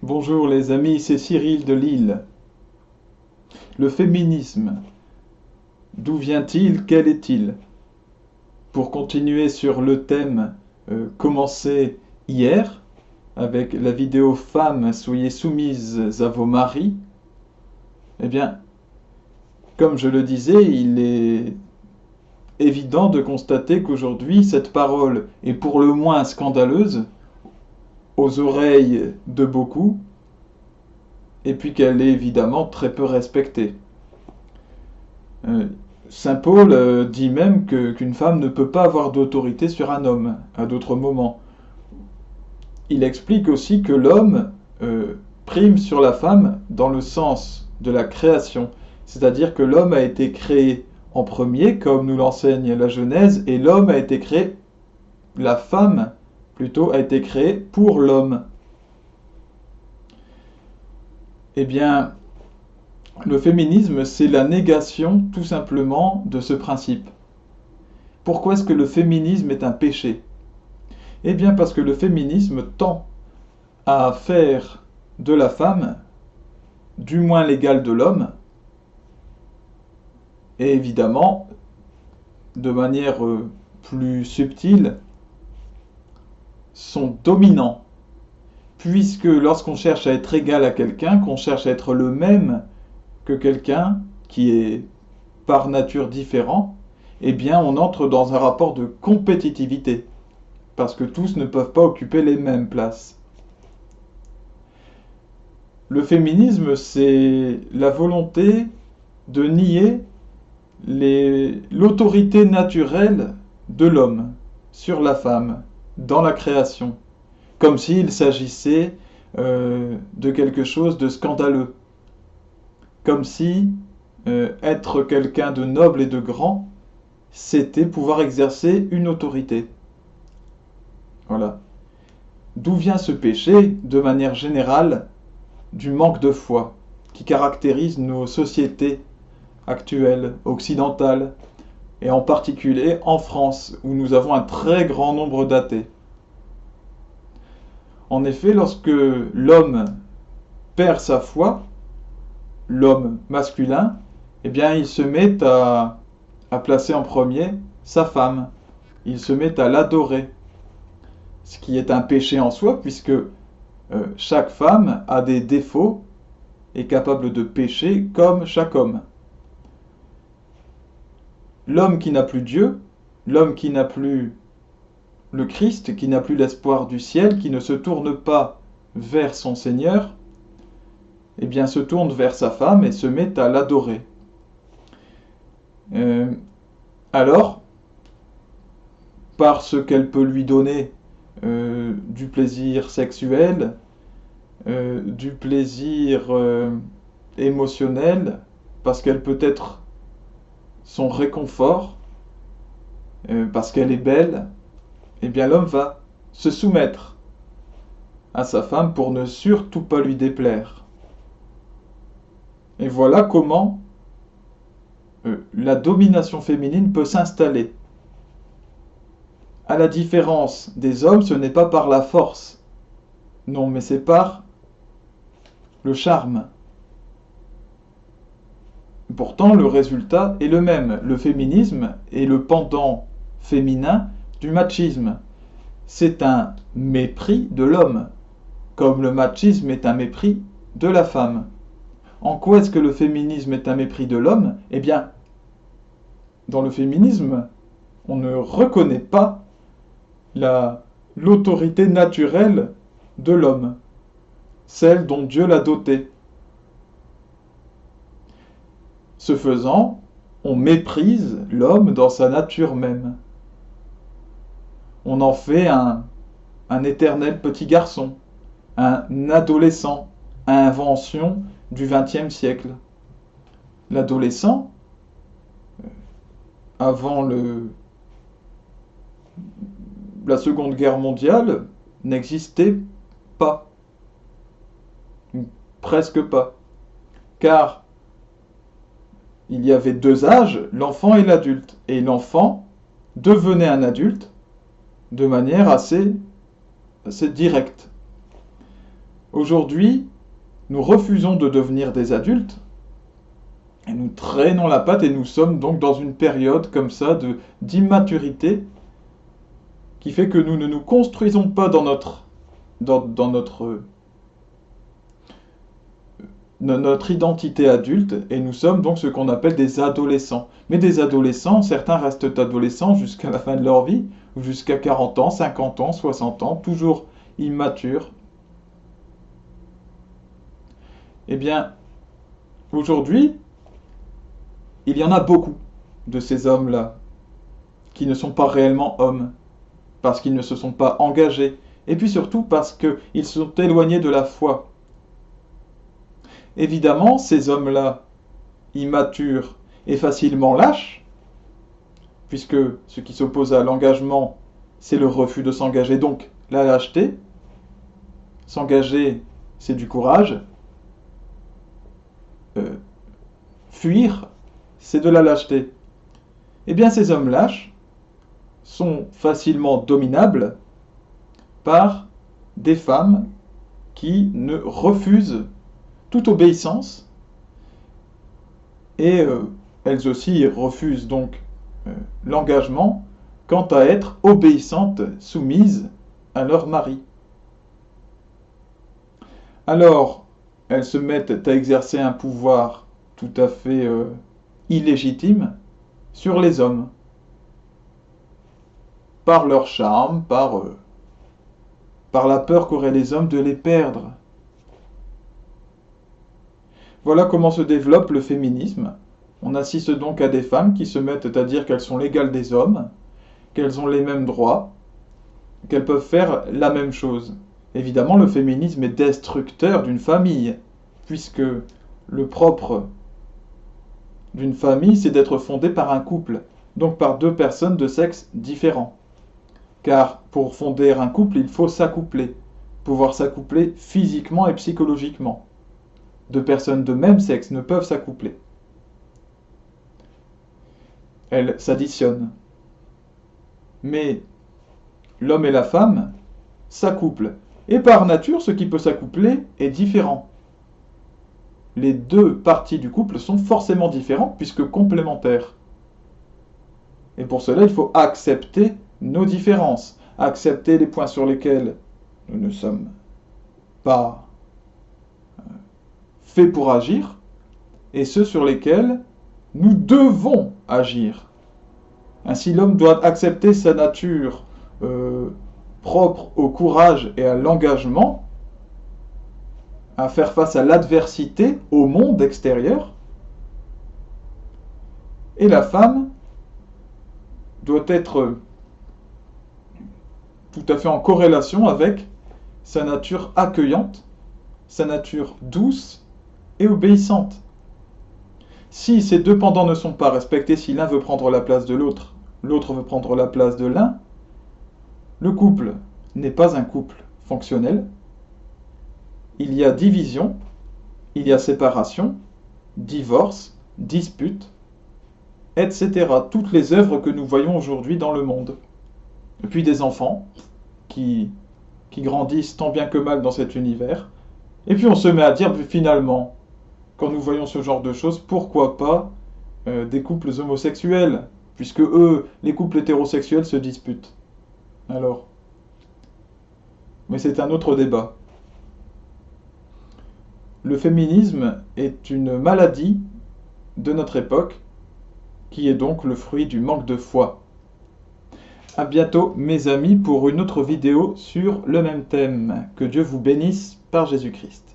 Bonjour les amis, c'est Cyril de Lille. Le féminisme, d'où vient-il? Quel est-il? Pour continuer sur le thème commencé hier, avec la vidéo Femmes, soyez soumises à vos maris, eh bien, comme je le disais, il est évident de constater qu'aujourd'hui, cette parole est pour le moins scandaleuse aux oreilles de beaucoup, et puis qu'elle est évidemment très peu respectée. Saint Paul dit même qu'une femme ne peut pas avoir d'autorité sur un homme à d'autres moments. Il explique aussi que l'homme prime sur la femme dans le sens de la création, c'est-à-dire que l'homme a été créé en premier, comme nous l'enseigne la Genèse, et l'homme a été créé, la femme plutôt, a été créée pour l'homme. Eh bien, le féminisme, c'est la négation tout simplement de ce principe. Pourquoi est-ce que le féminisme est un péché? Eh bien parce que le féminisme tend à faire de la femme du moins l'égale de l'homme, et évidemment, de manière plus subtile, son dominant. Puisque lorsqu'on cherche à être égal à quelqu'un, qu'on cherche à être le même que quelqu'un qui est par nature différent, eh bien on entre dans un rapport de compétitivité, parce que tous ne peuvent pas occuper les mêmes places. Le féminisme, c'est la volonté de nier l'autorité naturelle de l'homme sur la femme dans la création, comme s'il s'agissait de quelque chose de scandaleux, comme si être quelqu'un de noble et de grand, c'était pouvoir exercer une autorité. Voilà. D'où vient ce péché, de manière générale, du manque de foi qui caractérise nos sociétés actuelles, occidentales, et en particulier en France, où nous avons un très grand nombre d'athées. En effet, lorsque l'homme perd sa foi, l'homme masculin, eh bien il se met à placer en premier sa femme. Il se met à l'adorer. Ce qui est un péché en soi, puisque chaque femme a des défauts, est capable de pécher comme chaque homme. L'homme qui n'a plus Dieu, l'homme qui n'a plus le Christ, qui n'a plus l'espoir du ciel, qui ne se tourne pas vers son Seigneur, eh bien se tourne vers sa femme et se met à l'adorer. Alors, parce qu'elle peut lui donner du plaisir sexuel, du plaisir émotionnel, parce qu'elle peut être son réconfort, parce qu'elle est belle, eh bien l'homme va se soumettre à sa femme pour ne surtout pas lui déplaire. Et voilà comment la domination féminine peut s'installer. À la différence des hommes, ce n'est pas par la force. Non, mais c'est par le charme. Pourtant, le résultat est le même. Le féminisme est le pendant féminin du machisme. C'est un mépris de l'homme, comme le machisme est un mépris de la femme. En quoi est-ce que le féminisme est un mépris de l'homme? Eh bien, dans le féminisme, on ne reconnaît pas l'autorité naturelle de l'homme, celle dont Dieu l'a doté. Ce faisant, on méprise l'homme dans sa nature même. On en fait un éternel petit garçon, un adolescent, invention du XXe siècle. L'adolescent, avant la Seconde Guerre mondiale, n'existait pas, presque pas, car il y avait deux âges, l'enfant et l'adulte, et l'enfant devenait un adulte de manière assez directe. Aujourd'hui, nous refusons de devenir des adultes, et nous traînons la patte, et nous sommes donc dans une période comme ça d'immaturité, qui fait que nous ne nous construisons pas dans notre identité adulte, et nous sommes donc ce qu'on appelle des adolescents. Mais des adolescents, certains restent adolescents jusqu'à la fin de leur vie, ou jusqu'à 40 ans, 50 ans, 60 ans, toujours immatures. Eh bien, aujourd'hui, il y en a beaucoup de ces hommes-là qui ne sont pas réellement hommes, parce qu'ils ne se sont pas engagés, et puis surtout parce qu'ils se sont éloignés de la foi. Évidemment, ces hommes-là, immatures et facilement lâches, puisque ce qui s'oppose à l'engagement, c'est le refus de s'engager, donc la lâcheté. S'engager, c'est du courage. Fuir, c'est de la lâcheté. Eh bien, ces hommes lâches sont facilement dominables par des femmes qui ne refusent toute obéissance, et elles aussi refusent donc l'engagement quant à être obéissantes, soumises à leur mari. Alors, elles se mettent à exercer un pouvoir tout à fait illégitime sur les hommes, par leur charme, par la peur qu'auraient les hommes de les perdre. Voilà comment se développe le féminisme. On assiste donc à des femmes qui se mettent à dire qu'elles sont l'égale des hommes, qu'elles ont les mêmes droits, qu'elles peuvent faire la même chose. Évidemment, le féminisme est destructeur d'une famille, puisque le propre d'une famille, c'est d'être fondée par un couple, donc par deux personnes de sexe différents. Car pour fonder un couple, il faut s'accoupler, pouvoir s'accoupler physiquement et psychologiquement. Deux personnes de même sexe ne peuvent s'accoupler. Elles s'additionnent. Mais l'homme et la femme s'accouplent. Et par nature, ce qui peut s'accoupler est différent. Les deux parties du couple sont forcément différentes puisque complémentaires. Et pour cela, il faut accepter nos différences, accepter les points sur lesquels nous ne sommes pas faits pour agir, et ceux sur lesquels nous devons agir. Ainsi, l'homme doit accepter sa nature propre au courage et à l'engagement, à faire face à l'adversité, au monde extérieur, et la femme doit être tout à fait en corrélation avec sa nature accueillante, sa nature douce et obéissante. Si ces deux pendants ne sont pas respectés, si l'un veut prendre la place de l'autre, l'autre veut prendre la place de l'un, le couple n'est pas un couple fonctionnel. Il y a division, il y a séparation, divorce, dispute, etc. Toutes les œuvres que nous voyons aujourd'hui dans le monde. Et puis des enfants qui grandissent tant bien que mal dans cet univers. Et puis on se met à dire finalement, quand nous voyons ce genre de choses, pourquoi pas des couples homosexuels, puisque eux, les couples hétérosexuels se disputent. Alors, mais c'est un autre débat. Le féminisme est une maladie de notre époque, qui est donc le fruit du manque de foi. À bientôt mes amis pour une autre vidéo sur le même thème. Que Dieu vous bénisse par Jésus-Christ.